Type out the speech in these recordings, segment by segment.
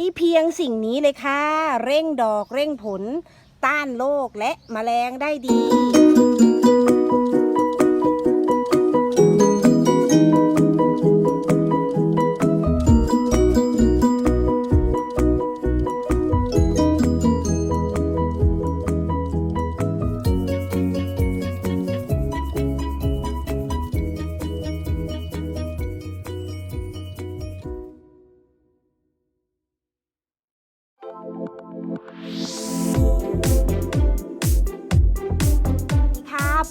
นี่เพียงสิ่งนี้เลยค่ะเร่งดอกเร่งผลต้านโรคและแมลงได้ดี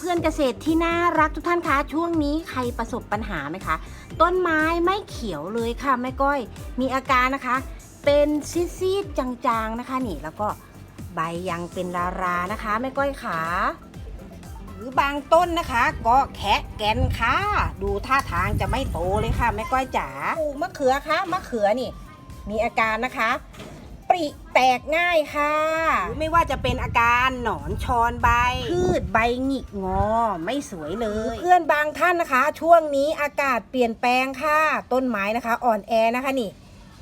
เพื่อนเกษตรที่น่ารักทุกท่านคะช่วงนี้ใครประสบปัญหาไหมคะต้นไม้ไม่เขียวเลยค่ะแม่ก้อยมีอาการนะคะเป็นซีดๆจางๆนะคะนี่แล้วก็ใบยังเป็นราๆนะคะแม่ก้อยขาหรือบางต้นนะคะก็แคะแกนค่ะดูท่าทางจะไม่โตเลยค่ะแม่ก้อยจ๋าปลูกมะเขือคะมะเขือนี่มีอาการนะคะปริแตกง่ายค่ะไม่ว่าจะเป็นอาการหนอนชอนใบพืชใบหงิกงอไม่สวยเลยเพื่อนบางท่านนะคะช่วงนี้อากาศเปลี่ยนแปลงค่ะต้นไม้นะคะอ่อนแอนะคะนี่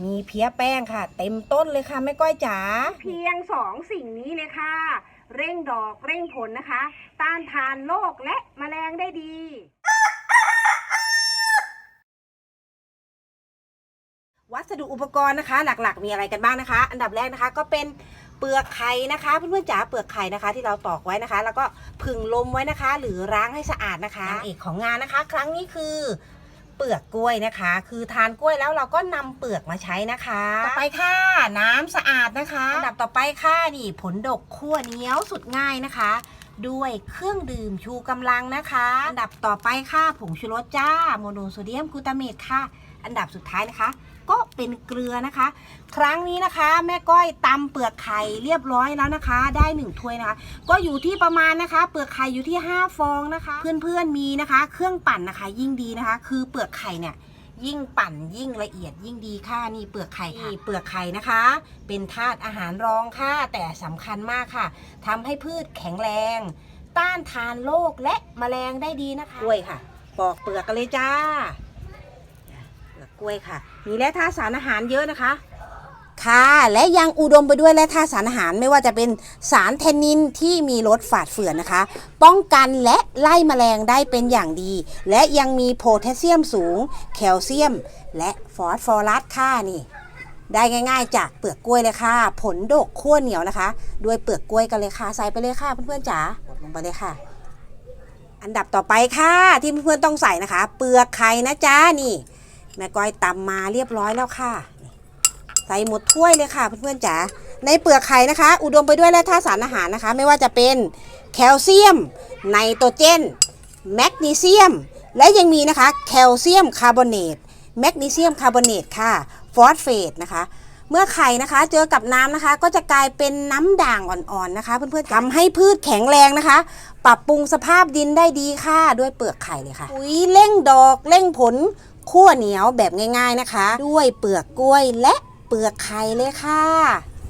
มีเพี้ยแป้งค่ะเต็มต้นเลยค่ะแม่ก้อยจ๋าเพียง2 สิ่งนี้เลยค่ะเร่งดอกเร่งผลนะคะต้านทานโรคและแมลงได้ดีวัสดุอุปกรณ์นะคะหลักๆมีอะไรกันบ้างนะคะอันดับแรกนะคะก็เป็นเปลือกไข่นะคะเพื่อนๆจ๋าเปลือกไข่นะคะที่เราตอกไว้นะคะแล้วก็ผึ่งลมไว้นะคะหรือล้างให้สะอาดนะคะเอกของงานนะคะครั้งนี้คือเปลือกกล้วยนะคะคือทานกล้วยแล้วเราก็นำเปลือกมาใช้นะคะต่อไปค่ะน้ำสะอาดนะคะอันดับต่อไปค่ะนี่ผลดกขั้วเหนียวสุดง่ายนะคะด้วยเครื่องดื่มชูกำลังนะคะอันดับต่อไปค่ะผงชูรสจ้าโมโนโซเดียมกลูตาเมตค่ะอันดับสุดท้ายนะคะก็เป็นเกลือนะคะครั้งนี้นะคะแม่ก้อยตำเปลือกไข่เรียบร้อยแล้วนะคะได้1 ถ้วยนะคะก็อยู่ที่ประมาณนะคะเปลือกไข่อยู่ที่5 ฟองนะคะเพื่อนๆมีนะคะเครื่องปั่นนะคะยิ่งดีนะคะคือเปลือกไข่เนี่ยยิ่งปั่นยิ่งละเอียดยิ่งดีค่ะนี่เปลือกไข่ค่ะเปลือกไข่นะคะเป็นธาตุอาหารรองค่ะแต่สำคัญมากค่ะทำให้พืชแข็งแรงต้านทานโรคและแมลงได้ดีนะคะกล้วยค่ะปอกเปลือกกันเลยจ้ากล้วยค่ะมีแร่ธาตุสารอาหารเยอะนะคะค่ะและยังอุดมไปด้วยแร่ธาตุสารอาหารไม่ว่าจะเป็นสารแทนนินที่มีรสฝาดเฝื่อนนะคะป้องกันและไล่แมลงได้เป็นอย่างดีและยังมีโพแทสเซียมสูงแคลเซียมและฟอสฟอรัสค่ะนี่ได้ง่ายๆจากเปลือกกล้วยเลยค่ะผลดกขั้วเหนียวนะคะด้วยเปลือกกล้วยกันเลยค่ะใส่ไปเลยค่ะเพื่อนๆจ๋ากดลงไปเลยค่ะอันดับต่อไปค่ะที่เพื่อนๆต้องใส่นะคะเปลือกไข่นะจ๊ะนี่แม่ก้อยตำมาเรียบร้อยแล้วค่ะใส่หมดถ้วยเลยค่ะเพื่อนๆจ๋าในเปลือกไข่นะคะอุดมไปด้วยแร่ธาตุสารอาหารนะคะไม่ว่าจะเป็นแคลเซียมไนโตรเจนแมกนีเซียมและยังมีนะคะแคลเซียมคาร์บอเนตแมกนีเซียมคาร์บอเนตค่ะฟอสเฟตนะคะเมื่อไข่นะคะเจอกับน้ำนะคะก็จะกลายเป็นน้ำด่างอ่อนๆนะคะเพื่อนๆทำให้พืชแข็งแรงนะคะปรับปรุงสภาพดินได้ดีค่ะด้วยเปลือกไข่เลยค่ะปุ๋ยเร่งดอกเร่งผลขั้วเหนียวแบบง่ายๆนะคะด้วยเปลือกกล้วยและเปลือกไข่เลยค่ะ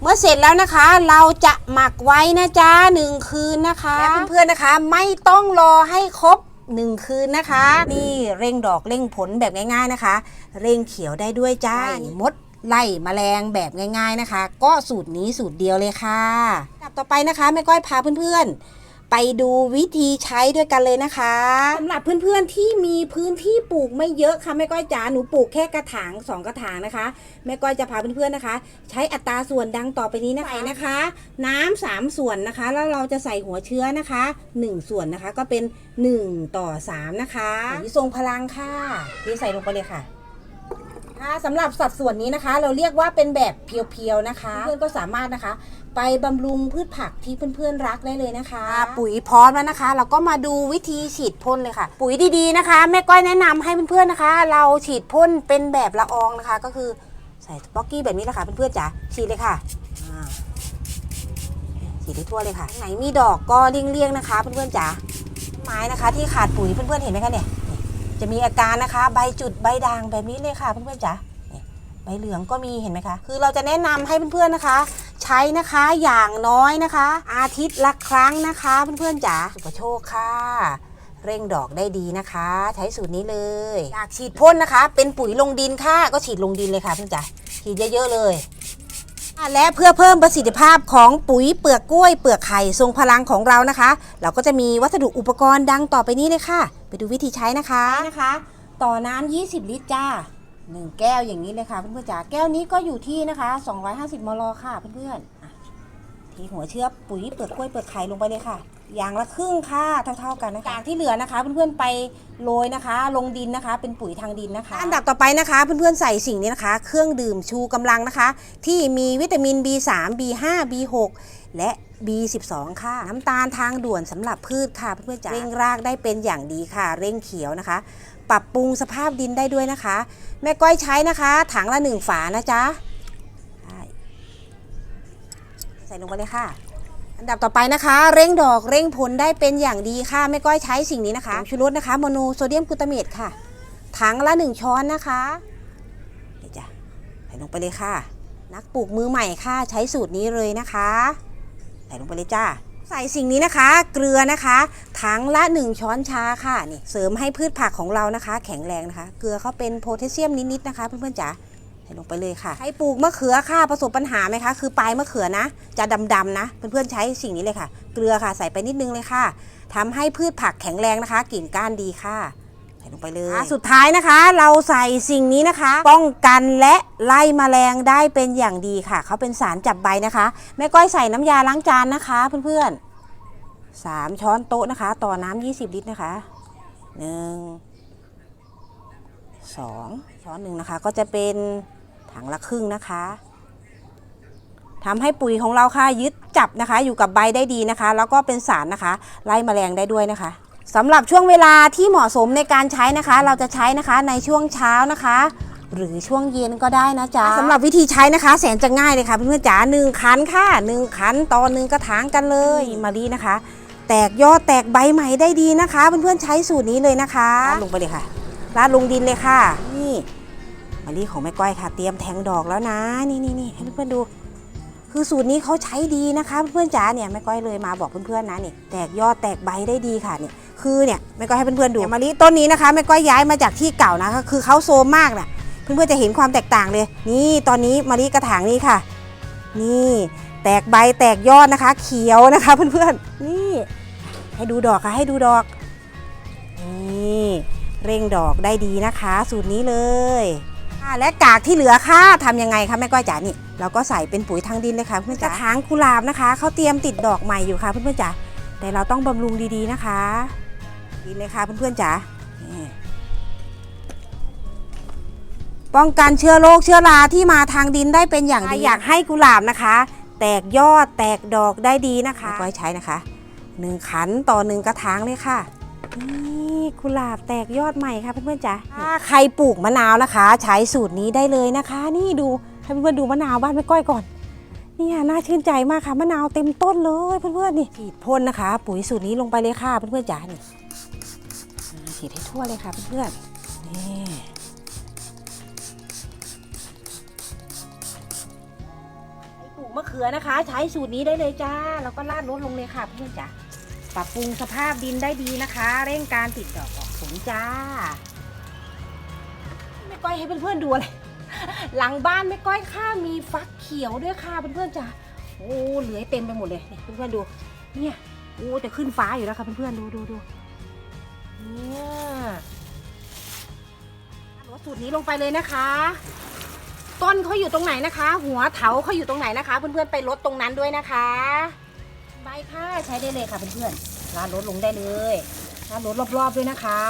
เมื่อเสร็จแล้วนะคะเราจะหมักไว้นะจ๊ะ1 คืนนะคะและเพื่อนๆนะคะไม่ต้องรอให้ครบ1 คืนนะคะนี่เร่งดอกเร่งผลแบบง่ายๆนะคะเร่งเขียวได้ด้วยจ้ามดไล่แมลงแบบง่ายๆนะคะก็สูตรนี้สูตรเดียวเลยค่ะต่อไปนะคะแม่ก้อยพาเพื่อนๆไปดูวิธีใช้ด้วยกันเลยนะคะสำหรับเพื่อนๆที่มีพื้นที่ปลูกไม่เยอะค่ะแม่ก้อยจ๋าหนูปลูกแค่กระถาง2 กระถางนะคะแม่ก้อยจะพาเพื่อนๆนะคะใช้อัตราส่วนดังต่อไปนี้นะคะน้ำ3 ส่วนนะคะแล้วเราจะใส่หัวเชื้อนะคะ1 ส่วนนะคะก็เป็น1:3นะคะนี่ทรงพลังค่ะนี่ใส่ลงไปเลยค่ะสำหรับสัดส่วนนี้นะคะเราเรียกว่าเป็นแบบเพียวๆนะคะเพื่อนก็สามารถนะคะไปบำรุงพืชผักที่เพื่อนๆรักได้เลยนะคะปุ๋ยพร้อมแล้วนะคะเราก็มาดูวิธีฉีดพ่นเลยค่ะปุ๋ยดีๆนะคะแม่ก้อยแนะนำให้เพื่อนๆนะคะเราฉีดพ่นเป็นแบบละอองนะคะก็คือใส่สป็อกกี้แบบนี้แหละค่ะเพื่อนๆจ๋าฉีดเลยค่ะฉีดได้ทั่วเลยค่ะไหนมีดอกก็เลี่ยงๆนะคะเพื่อนๆจ๋าไม้นะคะที่ขาดปุ๋ยเพื่อนๆเห็นไหมคะเนี่ยจะมีอาการนะคะใบจุดใบด่างแบบนี้เลยค่ะเพื่อนๆจ๋าใบเหลืองก็มีเห็นไหมคะคือเราจะแนะนำให้เพื่อนๆนะคะใช้นะคะอย่างน้อยนะคะอาทิตย์ละครั้งนะคะเพื่อนๆจ๋าสุภโชคค่ะเร่งดอกได้ดีนะคะใช้สูตรนี้เลยอยากฉีดพ่นนะคะเป็นปุ๋ยลงดินค่ะก็ฉีดลงดินเลยค่ะเพื่อนจ๋าฉีดเยอะๆเลย และเพื่อเพิ่มประสิทธิภาพของปุ๋ยเปลือกกล้วยเปลือกไข่ทรงพลังของเรานะคะ เราก็จะมีวัสดุอุปกรณ์ดังต่อไปนี้เลยค่ะไปดูวิธีใช้นะคะต่อน้ำ20 ลิตรจ้า1 แก้วอย่างนี้เลยค่ะเพื่อนๆจ๋าแก้วนี้ก็อยู่ที่นะคะ250 มลค่ะเพื่อนๆทีหัวเชื้อปุ๋ยเปลือกกล้วยเปลือกไข่ลงไปเลยค่ะอย่างละครึ่งค่ะเท่าๆกันนะคะที่เหลือนะคะเพื่อนๆไปโรยนะคะลงดินนะคะเป็นปุ๋ยทางดินนะคะอันดับต่อไปนะคะเพื่อนๆใส่สิ่งนี้นะคะเครื่องดื่มชูกำลังนะคะที่มีวิตามิน B3 B5 B6 และ B12 ค่ะน้ำตาลทางด่วนสำหรับพืชค่ะเพื่อนๆจ๋าเร่งรากได้เป็นอย่างดีค่ะเร่งเขียวนะคะปรับปรุงสภาพดินได้ด้วยนะคะแม่ก้อยใช้นะคะถังละ1 ฝานะจ๊ะใส่ลงไปเลยค่ะอันดับต่อไปนะคะเร่งดอกเร่งผลได้เป็นอย่างดีค่ะแม่ก้อยใช้สิ่งนี้นะคะชูรสนะคะโมโนโซเดียมกลูตาเมตค่ะถังละ1 ช้อนนะคะนี่จ้ะใส่ลงไปเลยค่ะนักปลูกมือใหม่ค่ะใช้สูตรนี้เลยนะคะใส่ลงไปเลยจ้าใส่สิ่งนี้นะคะเกลือนะคะถังละ1 ช้อนชาค่ะนี่เสริมให้พืชผักของเรานะคะแข็งแรงนะคะเกลือเขาเป็นโพแทสเซียมนิดๆนะคะเพื่อนๆจ๋าใส่ลงไปเลยค่ะใช้ปลูกมะเขือค่ะประสบปัญหาไหมคะคือปลายมะเขือนะจะดำๆนะเพื่อนๆใช้สิ่งนี้เลยค่ะเกลือค่ะใส่ไปนิดนึงเลยค่ะทำให้พืชผักแข็งแรงนะคะกิ่งก้านดีค่ะใส่ลงไปเลยสุดท้ายนะคะเราใส่สิ่งนี้นะคะป้องกันและไล่แมลงได้เป็นอย่างดีค่ะเขาเป็นสารจับใบนะคะแม่ก้อยใส่น้ำยาล้างจานนะคะเพื่อนๆ3 ช้อนโต๊ะนะคะต่อน้ำ20 ลิตรนะคะ2 ช้อนหนึ่งนะคะก็จะเป็นถังละครึ่งนะคะทำให้ปุ๋ยของเราค่ะยึดจับนะคะอยู่กับใบได้ดีนะคะแล้วก็เป็นสารนะคะไล่แมลงได้ด้วยนะคะสำหรับช่วงเวลาที่เหมาะสมในการใช้นะคะเราจะใช้นะคะในช่วงเช้านะคะหรือช่วงเย็นก็ได้นะจ๊ะสำหรับวิธีใช้นะคะแสนจะง่ายเลยค่ะเพื่อนๆจ๋า1 ขันค่ะ1 ขันต่อ1 กระถางกันเลยมะลินะคะแตกยอดแตกใบใหม่ได้ดีนะคะเพื่อนๆใช้สูตรนี้เลยนะคะราดลงไปเลยค่ะราดลงดินเลยค่ะนี่มะลิของแม่ก้อยค่ะเตรียมแทงดอกแล้วนะนี่ให้เพื่อนๆดูคือสูตรนี้เขาใช้ดีนะคะเพื่อนๆจ๋าเนี่ยแม่ก้อยเลยมาบอกเพื่อนๆนะนี่แตกยอดแตกใบได้ดีค่ะนี่คือเนี่ยแม่ก้อยให้เพื่อนๆดูมะลิต้นนี้นะคะแม่ก้อยย้ายมาจากที่เก่านะคะคือเขาโซมมากนะเพื่อนๆจะเห็นความแตกต่างเลยนี่ตอนนี้มะลิกระถางนี้ค่ะนี่แตกใบแตกยอดนะคะเขียวนะคะเพื่อนๆนี่ให้ดูดอกค่ะให้ดูดอกนี่เร่งดอกได้ดีนะคะสูตรนี้เลยและกากที่เหลือค่ะทำยังไงคะแม่ก้อยจ๋านี่เราก็ใส่เป็นปุ๋ยทางดินเลยค่ะเพื่อนจ๋ากระถางกุหลาบนะคะเขาเตรียมติดดอกใหม่อยู่ค่ะเพื่อนๆจ๋าแต่เราต้องบำรุงดีๆนะคะดินเลยค่ะเพื่อนๆจ๋าป้องกันเชื้อโรคเชื้อราที่มาทางดินได้เป็นอย่างดีอยากให้กุหลาบนะคะแตกยอดแตกดอกได้ดีนะคะไว้ใช้นะคะ1 ขันต่อ1 กระถางเลยค่ะนี่กุหลาบแตกยอดใหม่ค่ะเพื่อนๆจ๋าถ้าใครปลูกมะนาวนะคะใช้สูตรนี้ได้เลยนะคะนี่ดูให้เพื่อนๆดูมะนาวบ้านแม่ก้อยก่อนนี่น่าชื่นใจมากค่ะมะนาวเต็มต้นเลยเพื่อนๆนี่ฉีดพ่นนะคะปุ๋ยสูตรนี้ลงไปเลยค่ะเพื่อนๆจ๋านี่ฉีดให้ทั่วเลยค่ะเพื่อนๆนี่ปลูกมะเขือนะคะใช้สูตรนี้ได้เลยจ้าแล้วก็ราดรดลงเลยค่ะเพื่อนๆจ๋าปรับปรุงสภาพดินได้ดีนะคะเร่งการติดดอกออกผลจ้าแม่ก้อยให้เพื่อนๆดูอะไรหลังบ้านแม่ก้อยค่ะมีฟักเขียวด้วยค่ะเพื่อนๆจ้าโอ้เหลือเต็มไปหมดเลยนี่เพื่อนๆดูเนี่ยโอ้จะขึ้นฟ้าอยู่แล้วค่ะเพื่อนๆดูเนี่ยลดสูตรนี้ลงไปเลยนะคะต้นเขาอยู่ตรงไหนนะคะหัวเถาเขาอยู่ตรงไหนนะคะเพื่อนๆไปลดตรงนั้นด้วยนะคะใบค่ะใช้ได้เลยค่ะเพื่อนๆราดรดลงได้เลยราดรดรอบๆด้วยนะคะ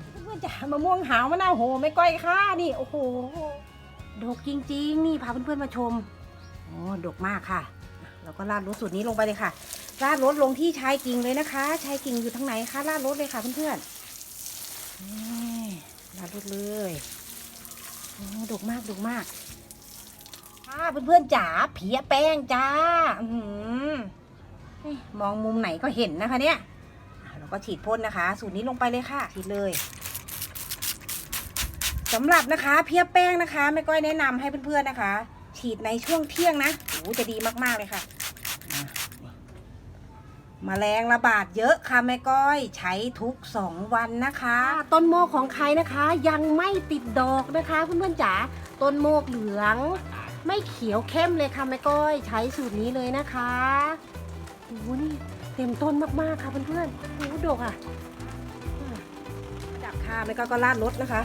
เพื่อนๆจ๋ามะม่วงหาวมะนาวโหไม่ก้อยค่ะนี่โอ้โหดกจริงๆนี่พาเพื่อนๆมาชมโอ้ดกมากค่ะแล้วก็ราดรดสูตรนี้ลงไปเลยค่ะราดรดลงที่ชายกิ่งเลยนะคะชายกิ่งอยู่ทางไหนคะราดรดเลยค่ะเพื่อนๆนี่ราดรดเลยโอ้ดกมากเพื่อนๆจ๋าเพี้ยแป้งจ้ามองมุมไหนก็เห็นนะคะเนี่ยเราก็ฉีดพ่นนะคะสูตรนี้ลงไปเลยค่ะฉีดเลยสำหรับนะคะเพี้ยแป้งนะคะแม่ก้อยแนะนำให้เพื่อนๆนะคะฉีดในช่วงเที่ยงนะโอ้จะดีมากๆเลยค่ะแมลงระบาดเยอะค่ะแม่ก้อยใช้ทุก2 วันนะคะต้นโมกของใครนะคะยังไม่ติดดอกนะคะเพื่อนๆจ๋า ต้นโมกเหลือง ไม่เขียวเข้มเลยค่ะแม่ก้อยใช้สูตรนี้เลยนะคะโอ้โหนี่เต็มต้นมากๆค่ะเพื่อนๆโอ้โหดกอ่ะ จากค่ะแม่ก้อยก็ราดรถนะคะ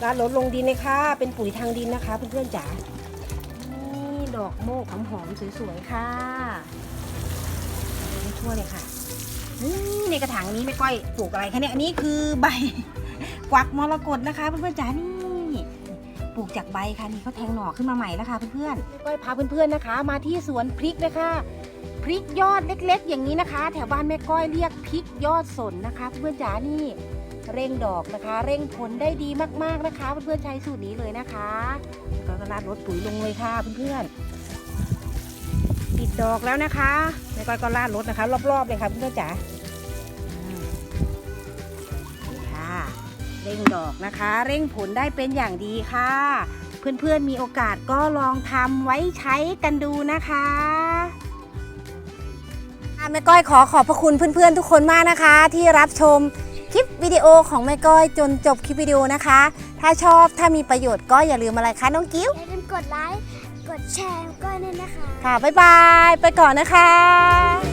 ราดรถลงดินเลยค่ะเป็นปุ๋ยทางดินนะคะเพื่อนๆจ๋า นี่ดอกโมกหอมๆสวยๆค่ะ ทั่วเลยค่ะนี่ในกระถางนี้แม่ก้อยปลูกอะไรคะเนี่ยอันนี้คือใบ กวักมรกตนะคะเพื่อนๆจ๋านี่ปลูกจากใบค่ะนี่เขาแทงหน่อขึ้นมาใหม่แล้วค่ะเพื่อน แม่ก้อยพาเพื่อนๆนะคะ มาที่สวนพริกเลยค่ะพริกยอดเล็กๆ อย่างนี้นะคะ แถวบ้านแม่ก้อยเรียกพริกยอดสนนะคะเพื่อนๆจ๋านี่เร่งดอกนะคะ เร่งผลได้ดีมากๆนะคะเพื่อนๆใช้สูตรนี้เลยนะคะ ๆแล้วก็ราดรถปุ๋ยลงเลยค่ะเพื่อนๆติดดอกแล้วนะคะแม่ก้อยก็ราดรถนะคะ รอบๆเลยค่ะเพื่อนๆจ๋าค่ะเร่งดอกนะคะ เร่งผลได้เป็นอย่างดีค่ะ เพื่อนๆมีโอกาสก็ลองทำไว้ใช้กันดูนะคะแม่ก้อยขอบพระคุณเพื่อนๆทุกคนมากนะคะ ที่รับชมคลิปวิดีโอของแม่ก้อยจนจบคลิปวิดีโอนะคะ ถ้าชอบถ้ามีประโยชน์ก็อย่าลืมอะไรคะน้องกิ๊ว อย่าลืมกดไลค์ กดแชร์ก็ด้วยนะคะ ค่ะบ๊ายบาย ไปก่อนนะคะ